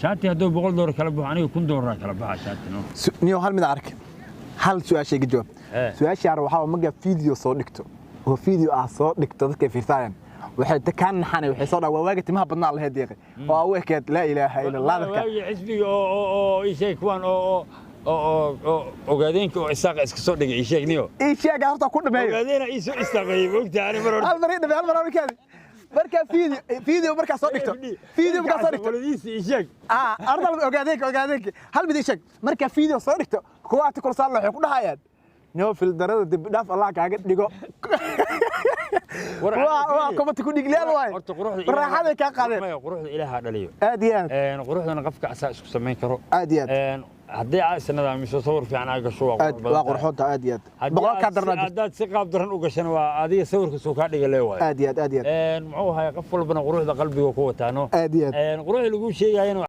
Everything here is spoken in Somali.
شاتي هدو بقول دور كلا بو aniga kun doorar kala baxa shaatino niyo hal mid ark hal su'aashay ka jawaab su'aashay waxa maga video soo dhigto oo video ah soo dhigto dadka fiirsadaan waxay ta kan xanay waxay soo dhaw waaga timaha badnaa la heedeeqay oo weekend la ilaaha illa allah dadka xisbiga oo ishay kuwan oo ogaadeenka oo isaaq iska soo dhigay isheegniyo isheeg horta ku dhameeyo ogaadeen ay soo istaaqay waqti aan mar hal mar kaadi marka video marka soo dhigto video marka soo dhigto qoladiisi isheeg arda ogaadeenka hal mid isheeg marka video soo dhigto kuwaati kul saar waxay ku dhahayaan noo fil darada dib dhaaf Allah kaaga dhigo waa comment ku dhigleen waay raaxada ka qaadeen quruxda ilaaha dhaliyo aad iyo aad quruxdana qofka asaa isku sameyn karo aad iyo aad haddii aad sanada miso sawir fiican ay gasho waa qurxoonta aad iyo aad boqol ka darnaa haddaad si qaab daran u gashan waa adiga sawirka soo ka dhiga leeyahay aad iyo aad muxuu ahaa qof walbana quruxda qalbiga ku wataano aad iyo aad quruxda lagu sheegayana